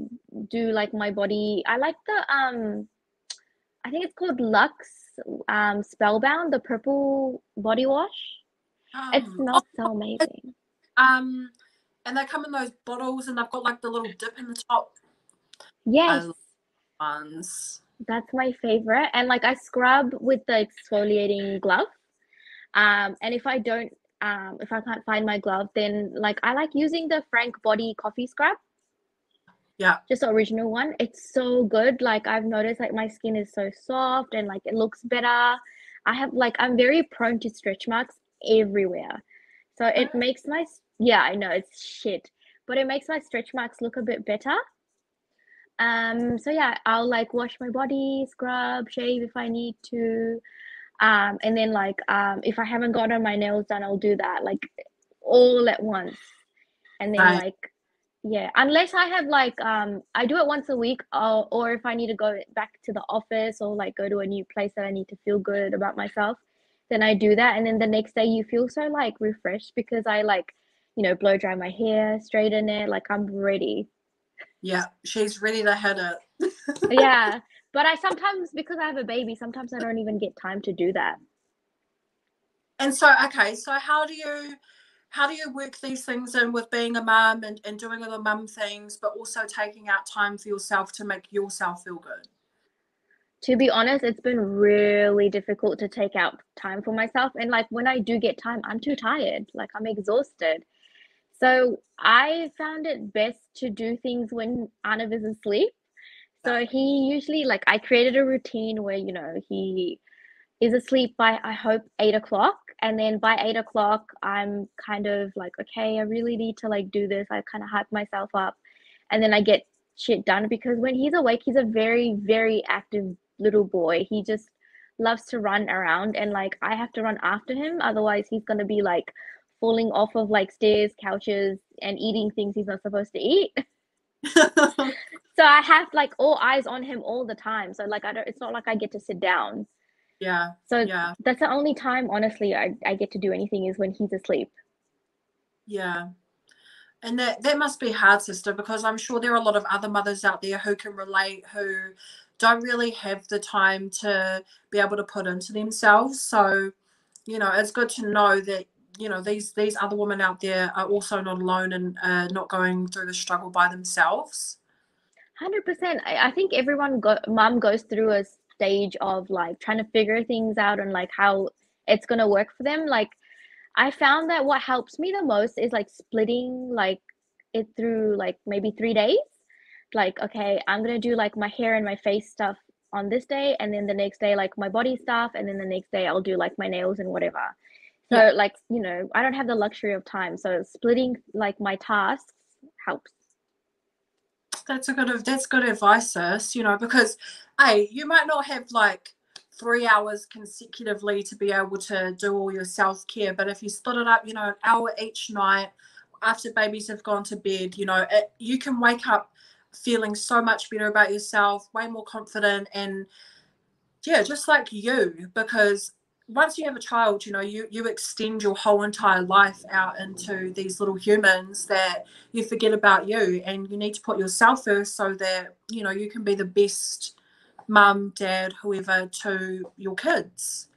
do like my body. I like the I think it's called Lux Spellbound, the purple body wash. It smells so amazing. And they come in those bottles, and they've got like the little dip in the top. Yes. I love ones. That's my favorite. And like I scrub with the exfoliating glove. And if I don't, if I can't find my glove, then like I like using the Frank Body Coffee Scrub. Yeah. Just the original one. It's so good. Like I've noticed like my skin is so soft and like it looks better. I'm very prone to stretch marks everywhere. So it makes my, yeah, I know it's shit, but it makes my stretch marks look a bit better. So yeah, I'll like wash my body, scrub, shave if I need to. And then like if I haven't gotten my nails done, I'll do that like all at once. And then like yeah, unless I have like I do it once a week, or if I need to go back to the office or like go to a new place that I need to feel good about myself, then I do that. And then the next day you feel so like refreshed because I like, blow dry my hair, straighten it, like I'm ready. Yeah, she's ready to hit it. Yeah, but I sometimes, because I have a baby, sometimes I don't even get time to do that. And so, okay, so how do you work these things in with being a mum and doing other mum things, but also taking out time for yourself to make yourself feel good? To be honest, it's been really difficult to take out time for myself. And like when I do get time, I'm too tired. Like I'm exhausted. So I found it best to do things when Arnav is asleep. So he usually, like, I created a routine where, he is asleep by, I hope, 8 o'clock. And then by 8 o'clock, I'm kind of like, okay, I really need to like do this. I kind of hype myself up. And then I get shit done because when he's awake, he's a very, very active little boy. He just loves to run around, and like I have to run after him. Otherwise, he's going to be like falling off of like stairs, couches, and eating things he's not supposed to eat. So I have like all eyes on him all the time. So like it's not like I get to sit down. Yeah. So yeah. that's the only time, honestly, I get to do anything is when he's asleep. Yeah. And that must be hard, sister, because I'm sure there are a lot of other mothers out there who can relate, who don't really have the time to be able to put into themselves. So, it's good to know that, these other women out there are also not alone and not going through the struggle by themselves. 100%. I think mom goes through a stage of like trying to figure things out and like how it's gonna work for them. Like I found that what helps me the most is like splitting like it through like maybe 3 days. Like, okay, I'm gonna do like my hair and my face stuff on this day, and then the next day like my body stuff, and then the next day I'll do like my nails and whatever. So Yeah. like, I don't have the luxury of time. So splitting like my tasks helps. That's good advice, sis, because you might not have like 3 hours consecutively to be able to do all your self-care, but if you split it up, an hour each night after babies have gone to bed, you can wake up feeling so much better about yourself, way more confident, and yeah, just like you, because once you have a child, you extend your whole entire life out into these little humans that you forget about you, and you need to put yourself first so that, you can be the best mum, dad, whoever to your kids.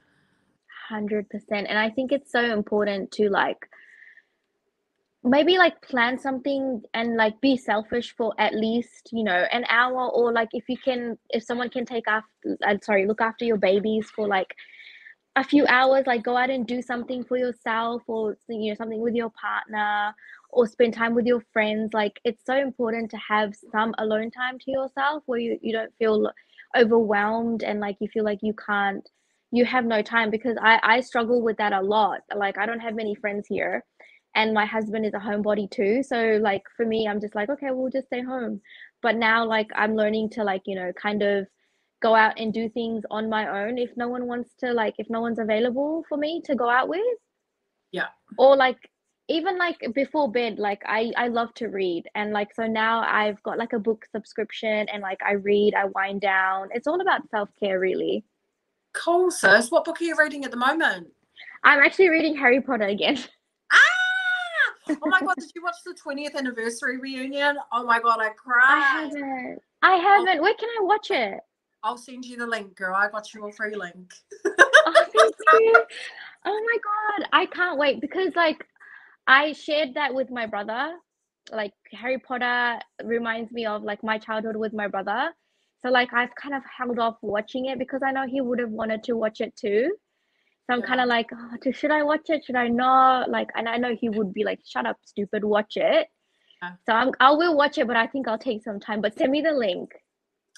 100%. And I think it's so important to like maybe like plan something and like be selfish for at least, an hour, or like if someone can look after your babies for like a few hours, like go out and do something for yourself, or something with your partner, or spend time with your friends. Like it's so important to have some alone time to yourself where you don't feel overwhelmed and like you feel like you have no time, because I struggle with that a lot. Like I don't have many friends here, and my husband is a homebody too, so like for me, I'm just like, okay, we'll just stay home. But now like I'm learning to like kind of go out and do things on my own if no one wants to, like if no one's available for me to go out with. Yeah. Or like even like before bed, like I love to read, and like so now I've got like a book subscription, and like I read, I wind down. It's all about self-care, really. Cool, sis. What book are you reading at the moment? I'm actually reading Harry Potter again. Oh my god, did you watch the 20th anniversary reunion? Oh my god, I I cried. haven't. I haven't. Where can I watch it? I'll send you the link, girl. I got you a free link. Oh, thank you. Oh my God. I can't wait because like I shared that with my brother. Like Harry Potter reminds me of like my childhood with my brother. So like I've kind of held off watching it because I know he would have wanted to watch it too. So I'm kind Yeah. of like, oh, should I watch it? Should I not? Like, and I know he would be like, shut up, stupid, watch it. Yeah. So I will watch it, but I think I'll take some time. But send me the link.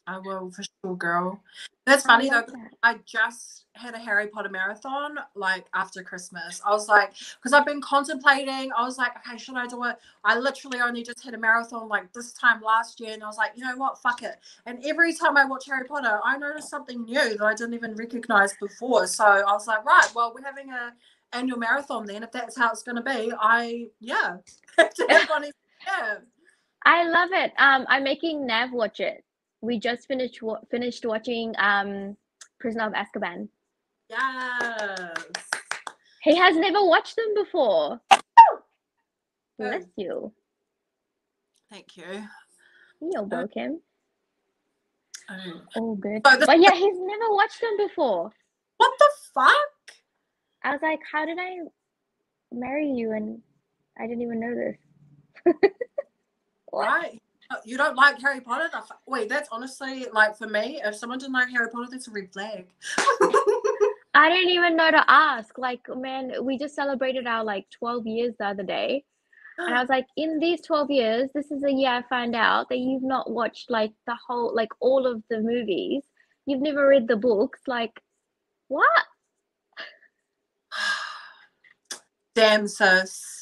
I will for sure, girl. That's I funny though. love that. I just had a Harry Potter marathon like after Christmas. I was like, because I've been contemplating. I was like, okay, should I do it? I literally only just had a marathon like this time last year, and I was like, you know what, fuck it. And every time I watch Harry Potter, I notice something new that I didn't even recognize before. So I was like, right, well, we're having a annual marathon then. If that's how it's going to be, yeah, have to have one. Yeah. I love it. I'm making Nav watch it. We just finished watching Prisoner of Azkaban. Yes. He has never watched them before. Bless you. Thank you. You're welcome. Oh. All good. So But yeah, he's never watched them before. What the fuck? I was like, how did I marry you? And I didn't even know this. What? Right. You don't like Harry Potter? Wait, that's honestly, like, for me, if someone didn't like Harry Potter, that's a red flag. I didn't even know to ask. Like, man, we just celebrated our like 12 years the other day. And I was like, in these 12 years, this is the year I find out that you've not watched like the whole, like all of the movies. You've never read the books. Like, what? Damn, sis.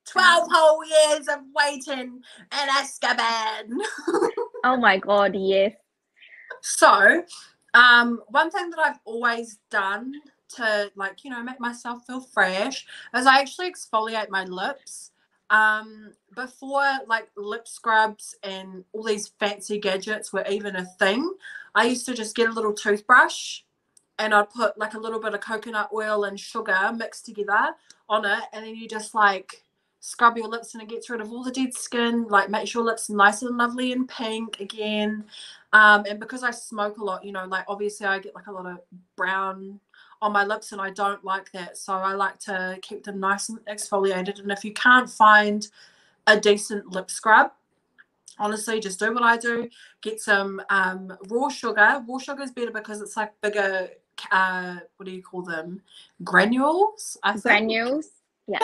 12 whole years of waiting in Azkaban. Oh my God, yes. So, one thing that I've always done to, like, you know, make myself feel fresh is I actually exfoliate my lips. Before like lip scrubs and all these fancy gadgets were even a thing, I used to just get a little toothbrush and I'd put like a little bit of coconut oil and sugar mixed together on it, and then you just like scrub your lips and it gets rid of all the dead skin, like makes your lips nice and lovely and pink again. And because I smoke a lot, you know, like obviously I get like a lot of brown on my lips and I don't like that, so I like to keep them nice and exfoliated. And if you can't find a decent lip scrub, honestly, just do what I do. Get some raw sugar. Raw sugar is better because it's like bigger, what do you call them? Granules, I think. Granules. Yeah.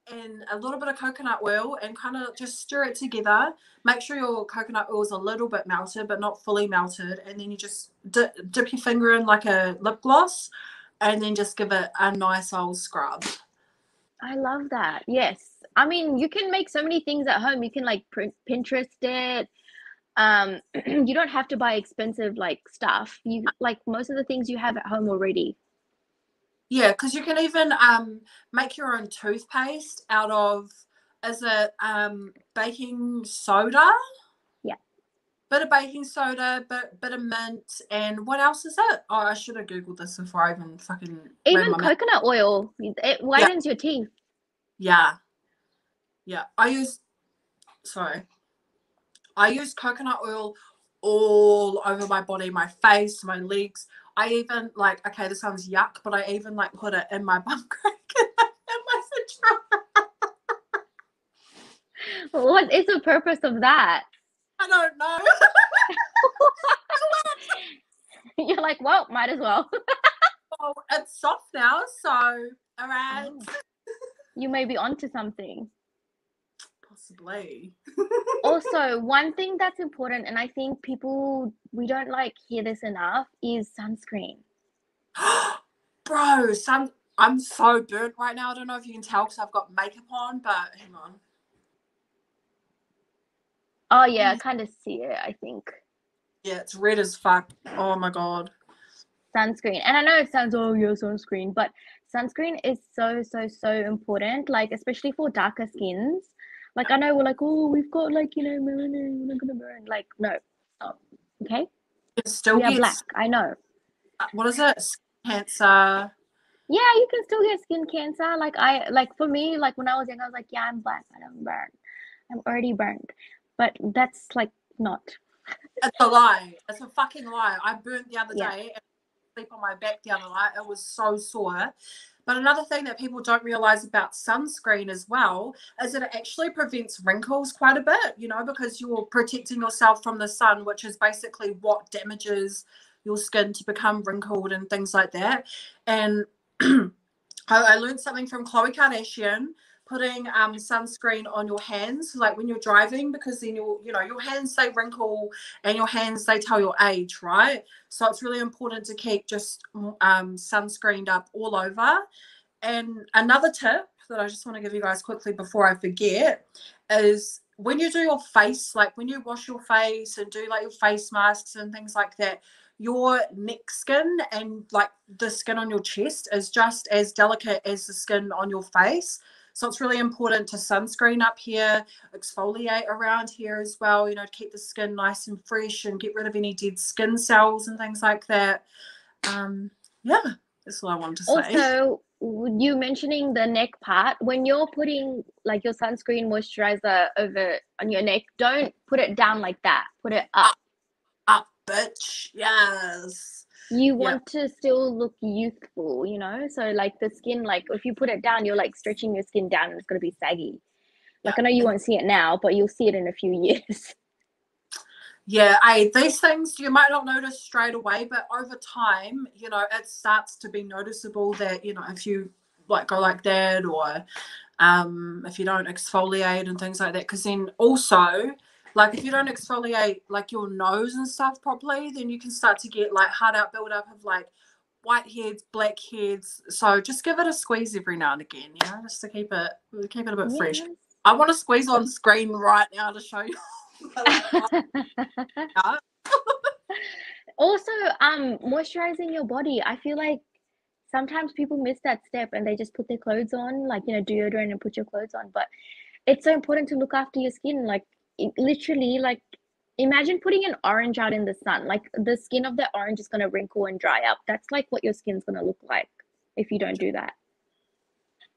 And a little bit of coconut oil and kind of just stir it together. Make sure your coconut oil is a little bit melted, but not fully melted. And then you just dip your finger in like a lip gloss and then just give it a nice old scrub. I love that. Yes. I mean, you can make so many things at home. You can like Pinterest it. You don't have to buy expensive like stuff. You like most of the things you have at home already. Yeah, because you can even make your own toothpaste out of, is it baking soda? Yeah. Bit of baking soda, bit of mint, and what else is it? Oh, I should have Googled this before I even fucking Even coconut oil. It whitens your teeth. Yeah. I use coconut oil all over my body, my face, my legs. I even like, okay, this sounds yuck, but I even like put it in my bum crack and my vagina. What is the purpose of that? I don't know. You're like, well, might as well. Well, it's soft now, so all right. Oh. You may be onto something. Possibly. Also, one thing that's important, and I think we don't like hear this enough, is sunscreen. Bro, I'm so burnt right now. I don't know if you can tell because I've got makeup on, but hang on. Oh yeah, I kind of see it, I think. Yeah, it's red as fuck. Oh my god. Sunscreen. And I know it sounds, oh yeah, sunscreen, but sunscreen is so, so, so important, like especially for darker skins. Like I know we're like, oh, we've got like, you know, melanin, we're not gonna burn. Like, no, stop. Okay? It still We are gets, black, I know. what is it? Skin cancer. Yeah, you can still get skin cancer. Like for me, like when I was young, I was like, yeah, I'm black, I don't burn. I'm already burned. But that's like not. It's a lie. It's a fucking lie. I burnt the other Yeah. day and sleep on my back the other night. It was so sore. But another thing that people don't realize about sunscreen as well is that it actually prevents wrinkles quite a bit, you know, because you're protecting yourself from the sun, which is basically what damages your skin to become wrinkled and things like that. And I learned something from Khloe Kardashian, putting sunscreen on your hands, like when you're driving, because then your hands, they wrinkle, and your hands, they tell your age, right? So it's really important to keep just sunscreened up all over. And another tip that I just want to give you guys quickly before I forget is when you do your face, like when you wash your face and do like your face masks and things like that, your neck skin and like the skin on your chest is just as delicate as the skin on your face. So it's really important to sunscreen up here, exfoliate around here as well, you know, to keep the skin nice and fresh and get rid of any dead skin cells and things like that. Yeah, that's all I wanted to say. Also, you mentioning the neck part, when you're putting like your sunscreen moisturizer over on your neck, don't put it down like that. Put it up. Up, bitch. Yes. You want to still look youthful, you know? So like the skin, like if you put it down, you're like stretching your skin down and it's going to be saggy. Like I know you won't see it now, but you'll see it in a few years. Yeah, these things you might not notice straight away, but over time, you know, it starts to be noticeable that, you know, if you like go like that, or if you don't exfoliate and things like that, because then also, like if you don't exfoliate like your nose and stuff properly, then you can start to get like hard out build up of like whiteheads, blackheads. So just give it a squeeze every now and again, you know, just to keep it a bit fresh. I want to squeeze on screen right now to show you. Also, moisturizing your body. I feel like sometimes people miss that step and they just put their clothes on, like, you know, deodorant and put your clothes on. But it's so important to look after your skin. Like, literally, like, imagine putting an orange out in the sun. Like, the skin of the orange is going to wrinkle and dry up. That's like what your skin's going to look like if you don't do that.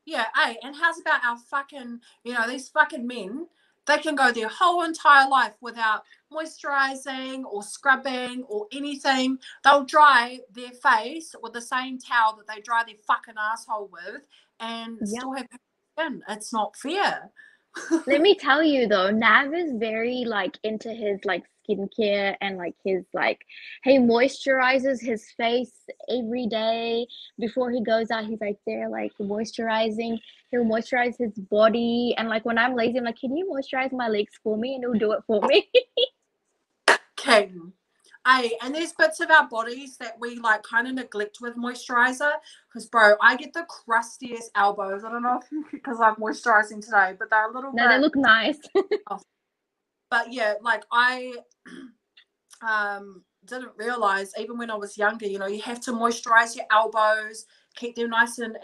Yeah, and how's about our fucking, you know, these fucking men, they can go their whole entire life without moisturizing or scrubbing or anything. They'll dry their face with the same towel that they dry their fucking asshole with and still have skin. It's not fair. Let me tell you though, Nav is very like into his like skincare and like his like he moisturizes his face every day before he goes out. He's like there like moisturizing. He'll moisturize his body, and like when I'm lazy, I'm like, can you moisturize my legs for me? And he'll do it for me. King. And there's bits of our bodies that we like kind of neglect with moisturizer, because bro, I get the crustiest elbows. I don't know if because I'm moisturizing today, but they're a little bit. They look nice. But yeah, like I didn't realize even when I was younger, you know, you have to moisturize your elbows, keep them nice and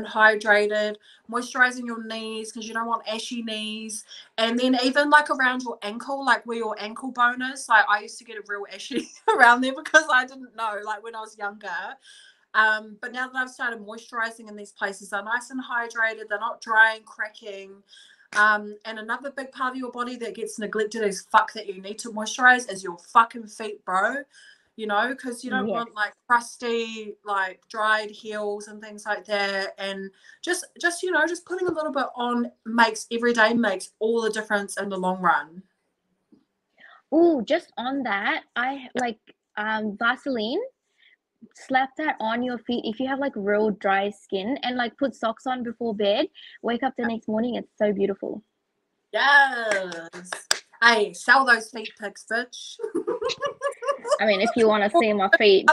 hydrated, moisturizing your knees because you don't want ashy knees, and then even like around your ankle, like where your ankle bone is. Like I used to get a real ashy around there because I didn't know, like when I was younger. But now that I've started moisturizing in these places, they're nice and hydrated, they're not dry and cracking. And another big part of your body that gets neglected as fuck that you need to moisturize is your fucking feet, bro. You know, because you don't want like crusty, like dried heels and things like that. And just you know, just putting a little bit on makes all the difference in the long run. Oh, just on that, I like Vaseline. Slap that on your feet if you have like real dry skin, and like put socks on before bed. Wake up the next morning, it's so beautiful. Yes. Hey, sell those feet pics, bitch. I mean, if you want to see my feet,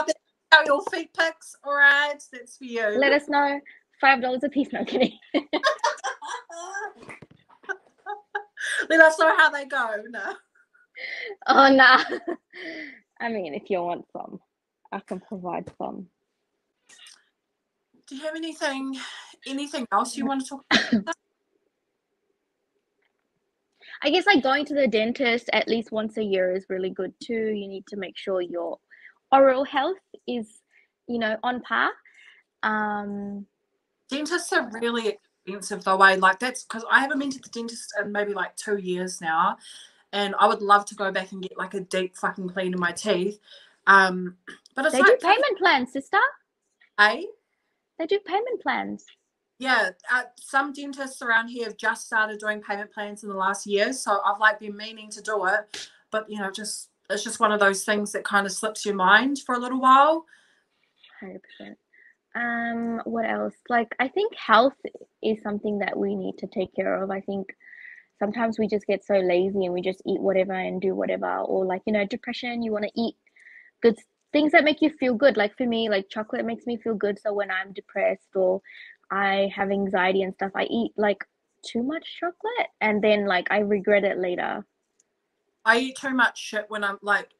sell your feet pics, all right? That's for you. let us know. $5 a piece. No kidding. Let us know how they go. No. Oh nah. I mean, if you want some, I can provide some. Do you have anything else you want to talk about? I guess like going to the dentist at least once a year is really good too. You need to make sure your oral health is, on par. Dentists are really expensive though. Like that's because I haven't been to the dentist in maybe like 2 years now, and I would love to go back and get like a deep fucking clean of my teeth. But it's They like do payment plans, sister. eh? They do payment plans. Yeah, some dentists around here have just started doing payment plans in the last year, so I've like been meaning to do it, but it's just one of those things that kind of slips your mind for a little while. 100%. What else? Like, I think health is something that we need to take care of. I think sometimes we just get so lazy and we just eat whatever and do whatever, or like, depression, you want to eat good things that make you feel good. Like for me, like chocolate makes me feel good. So when I'm depressed or I have anxiety and stuff, I eat like too much chocolate and then like I regret it later. I eat too much shit when I'm like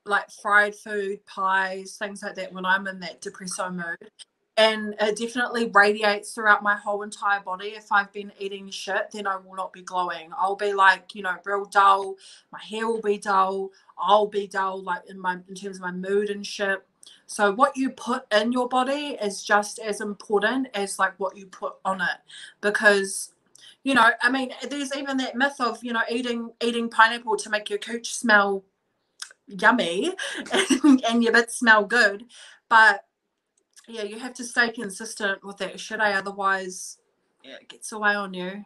fried food, pies, things like that when I'm in that depresso mood. And it definitely radiates throughout my whole entire body. If I've been eating shit, then I will not be glowing. I'll be like, real dull. My hair will be dull. I'll be dull, like in terms of my mood and shit. So what you put in your body is just as important as like what you put on it, because I mean, there's even that myth of eating pineapple to make your cooch smell yummy and your bits smell good, but yeah, you have to stay consistent with that shit, otherwise it gets away on you.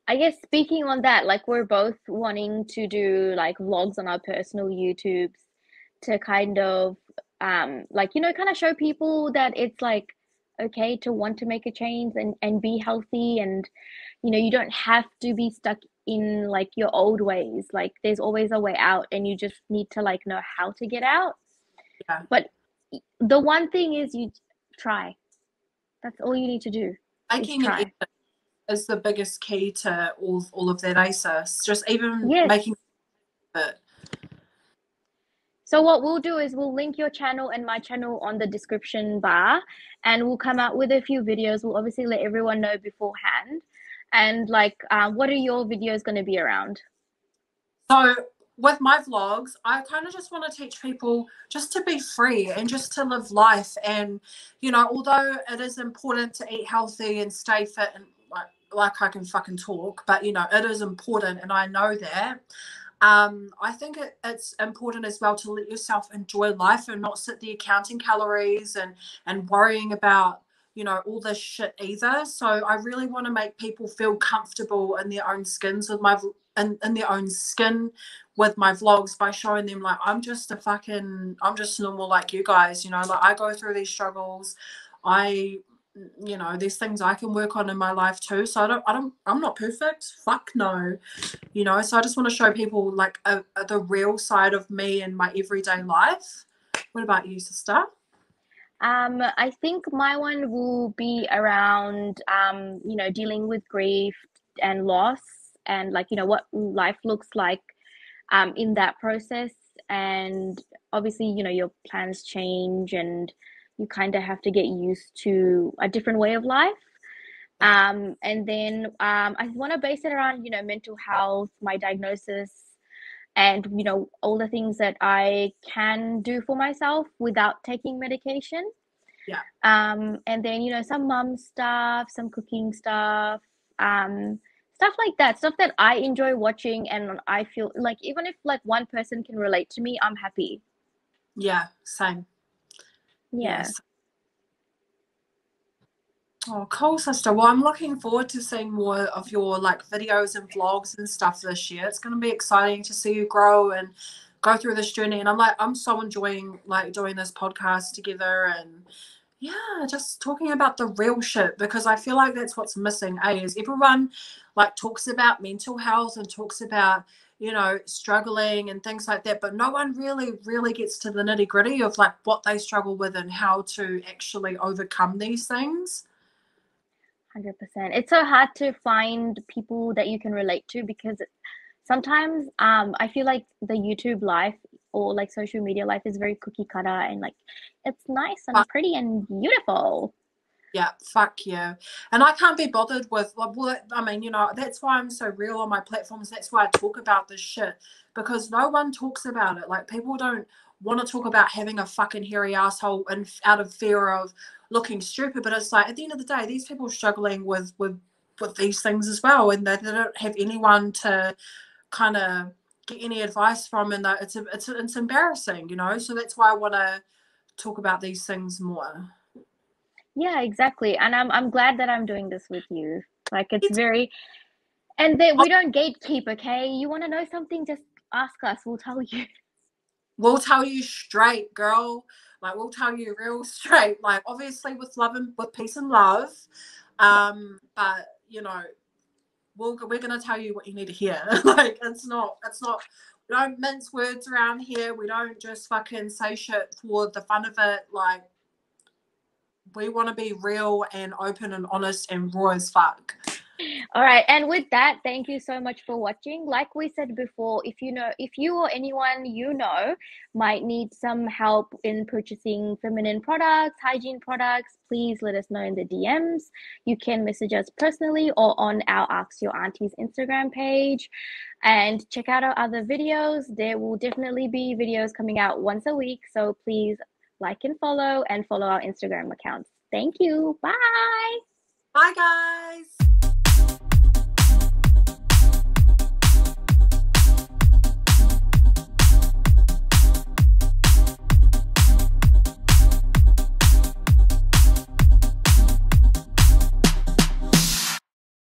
I guess speaking on that, like we're both wanting to do like vlogs on our personal YouTubes to kind of kind of show people that it's like okay to want to make a change and be healthy, and you don't have to be stuck in like your old ways. Like there's always a way out and you just need to like know how to get out. Yeah. But the one thing is you try. That's all you need to do. Making an effort is the biggest key to all of that, sis. Just even making it. So what we'll do is we'll link your channel and my channel on the description bar, and we'll come out with a few videos. We'll obviously let everyone know beforehand. And like, what are your videos going to be around? So with my vlogs, I kind of just want to teach people just to be free and just to live life. And, although it is important to eat healthy and stay fit and like I can fucking talk, but, it is important and I know that. I think it's important as well to let yourself enjoy life and not sit there counting calories and worrying about, all this shit either. So I really want to make people feel comfortable in their own skins with in their own skin with my vlogs by showing them like I'm just normal like you guys, like I go through these struggles. There's things I can work on in my life too. So I'm not perfect. Fuck no. So I just want to show people like the real side of me and my everyday life. What about you, sister? I think my one will be around, dealing with grief and loss and like, what life looks like in that process. And obviously, your plans change and you kind of have to get used to a different way of life. And then I want to base it around, mental health, my diagnosis, and, all the things that I can do for myself without taking medication. Yeah. And then, some mom stuff, some cooking stuff, stuff like that, stuff that I enjoy watching. And I feel like even if like one person can relate to me, I'm happy. Yeah, same. Yeah. Yes. Oh, cool, sister. Well, I'm looking forward to seeing more of your like videos and vlogs and stuff this year. It's going to be exciting to see you grow and go through this journey. And I'm so enjoying like doing this podcast together and yeah, just talking about the real shit, because I feel like that's what's missing, is everyone like talks about mental health and talks about, struggling and things like that, but no one really gets to the nitty gritty of like what they struggle with and how to actually overcome these things. 100%. It's so hard to find people that you can relate to because sometimes I feel like the YouTube life or like social media life is very cookie cutter and like it's nice and pretty and beautiful. Yeah, fuck you. And I can't be bothered with, well, I mean, you know, that's why I'm so real on my platforms. That's why I talk about this shit, because no one talks about it. Like, people don't want to talk about having a fucking hairy asshole and out of fear of looking stupid. But it's like, at the end of the day, these people are struggling with these things as well, and they don't have anyone to kind of get any advice from, and it's embarrassing, you know. So that's why I want to talk about these things more. Yeah, exactly. And I'm glad that I'm doing this with you. Like, it's very, and that we don't gatekeep, okay? You want to know something, just ask us. We'll tell you. We'll tell you straight, girl. Like, we'll tell you real straight. Like, obviously with love and with peace and love. But you know, we're gonna tell you what you need to hear. Like, it's not we don't mince words around here. We don't just fucking say shit for the fun of it. Like, we want to be real and open and honest and raw as fuck. All right, and with that, thank you so much for watching. Like we said before, if you or anyone you know might need some help in purchasing feminine products, hygiene products, please let us know in the DMs. You can message us personally or on our Arx Ur Aunties Instagram page, and check out our other videos. There will definitely be videos coming out once a week, so please like and follow our Instagram accounts. Thank you. Bye. Bye, guys.